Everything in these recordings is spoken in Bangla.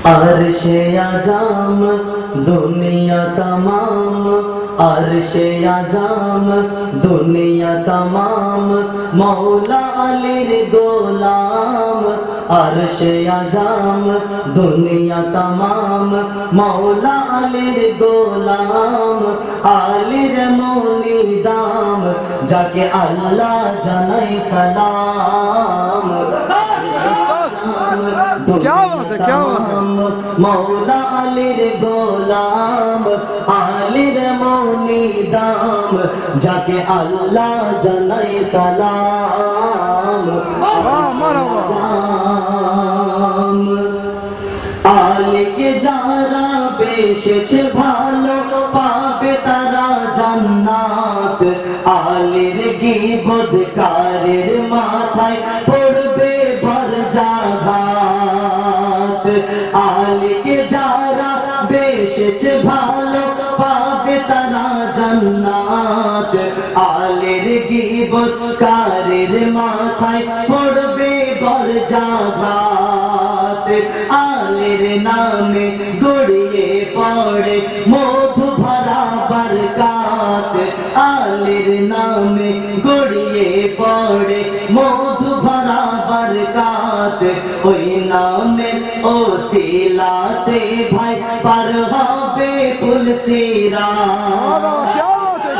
अर्शे आज़म दुनिया तमाम, अर्शे आज़म दुनिया तमाम, मौला अलीर गोलाम। अर्शे आज़म दुनिया तमाम, मौला अलीर गोलाम। आलिर मौनी दाम, जाके अल्लाह जनाई सलाम। क्या बात है, क्या बात है। मौला अलीर गोलाम, आलिर मौनी दाम, जाके अल्लाह जनाई सलाम। आलिके जारा बेशेছে ভালো, পাবে তারা জান্নাত। আলির গীবতকারের মাথায় পড়বে বজ্রাঘাত। আলিকে যারা বেশেছে ভালো, পাবে তারা জান্নাত। আলির গীবতকারের মাথায় পড়বে বজ্রাঘাত। আলির নামে গড়িয়ে পড়ে মধু ভরা বরকাত। আলির নামে গড়িয়ে পড়ে মধু ভরা বরকাত। ওই নামের ওসিলাতে ভাই পার হবে পুলসিরাত।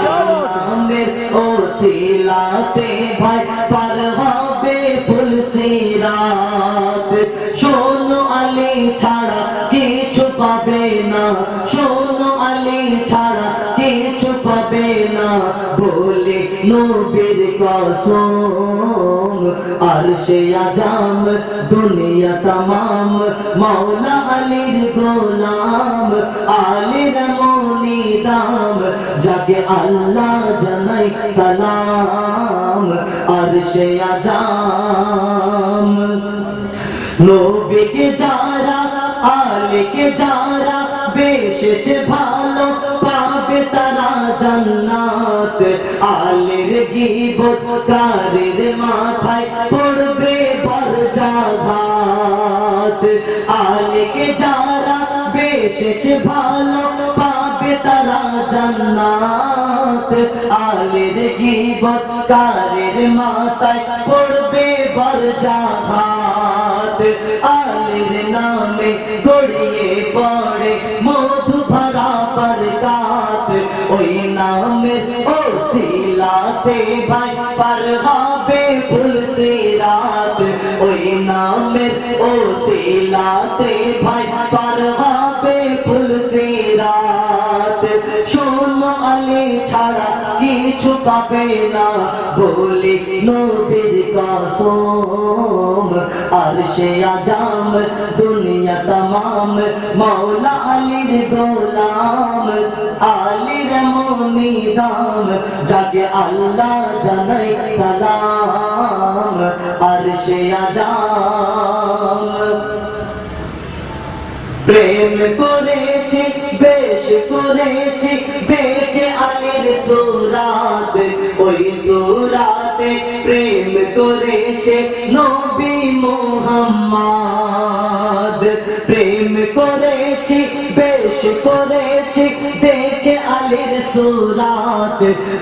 নামের ওসিলাতে ভাই পার হবে পুলসিরাত। শোনো আলী ছাড়া কিছু পাবে না, শোনো আলী ছাড়া কিছু পাবে না, বলে নবীর কসম। আরশে আজম দুনিয়া तमाम, मौला अलीर गोलाम। आलिर मौनी दाम, जाके अल्लाह जनाई सलाम। अर्शे आज़म নবীকে যারা আলীকে যারা বেশেছে ভালো, পাবে তারা জান্নাত। আলীর গীবতকারের মাথায় পড়বে বজ্রাঘাত। আলীকে যারা বেশেছে ভালো, পাবে তারা জান্নাত। আলীর গীবতকারের মাথায় পড়বে বজ্রাঘাত। আলির নামে গড়িয়ে পড়ে মধু ভরা বরকাত। ওই নামের ওসিলাতে ভাই পার হবে পুলসিরাত। ওই নামের ওসিলাতে ভাই পার হবে পুলসিরাত। শোনো আলী ছাড়া কিছু পাবে না, বলি নবীর কসম। अर्शे आज़म दुनिया तमाम, मौला अलीर गोलाम। आलिर मौनी दाम, जाके अल्लाह जनाई सलाम। अर्शे आज़म প্রেম করেছি বেশ করেছি দেখে আলীর সুরাত। ওই সুরাতে প্রেম করেছে নবী মুহাম্মদ। প্রেম করেছি বেশ করেছি দেখে আলীর সুরাত।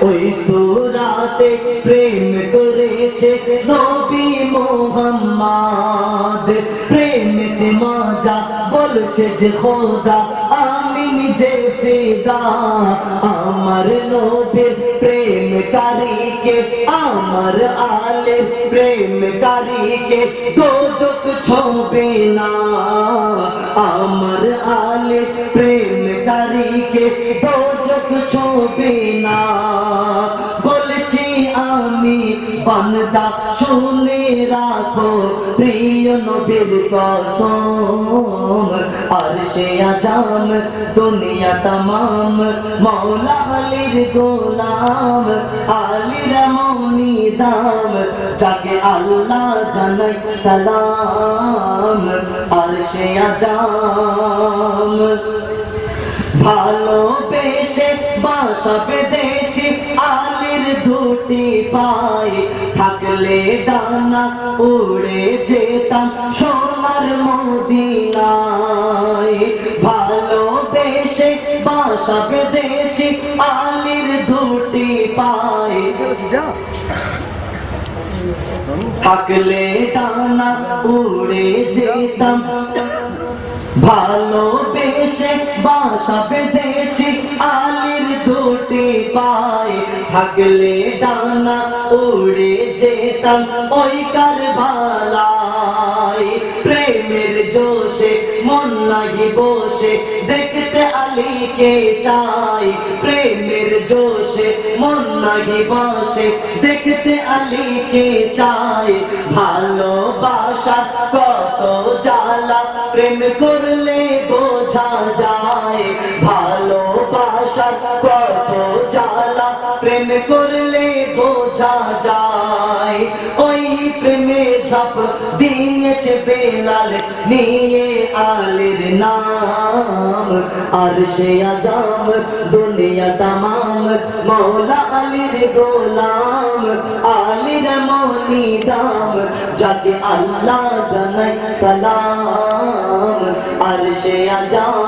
ওই সুরাতে প্রেম করেছে নবী মুহাম্মদ। প্রেমেতে মজা বলছে যে খোদা, আমি নিজে ফিদা। আমার নবীর প্রেমকারীকে, আমার আলের প্রেমকারীকে দোজখ ছোঁবে না। আমার আলের প্রেমকারীকে দোজখ ছোঁবে না। বলছি আমি বান্দা শুনে রাখো প্রিয় নবীর কসম। अर्शे आज़म दुनिया तमाम, मौला अलीर गोलाम। आलिर मौनी दाम, जाके अल्लाह जनाई सलाम। अर्शे आज़म ভালোবেসে বাসা বেঁধেছি আলীর দুটি পায়ে থাকলে ডানা উড়ে যেতাম সোনার মদিনায় ভালোবেসে বাসা বেঁধেছি আলীর দুটি পায়ে থাকলে ডানা উড়ে যেতাম ভালোবেসে বাসা বেঁধেছি আলীর দুটি পায়ে থাকলে ডানা উড়ে যেতাম ওই কারবালায় প্রেমের জোশে মন নাহি বসে দেখতে আলীকে চাই প্রেমের জোশে মন নাহি বসে দেখতে আলীকে চাই ভালোবাসা কত জ্বালা প্রেম করলে বোঝা যায় ভালোবাসা কত জ্বালা প্রেম করলে বোঝা যায় ওই প্রেমে ঝাঁপ দিয়েছে বেলাল নিয়ে আলীর নাম আর সে আজাম দুনিয়া তামাম মৌলা আলীর গোলাম আলীর মনি দাম যাকে আল্লাহ জানাই সালাম আর সে আজাম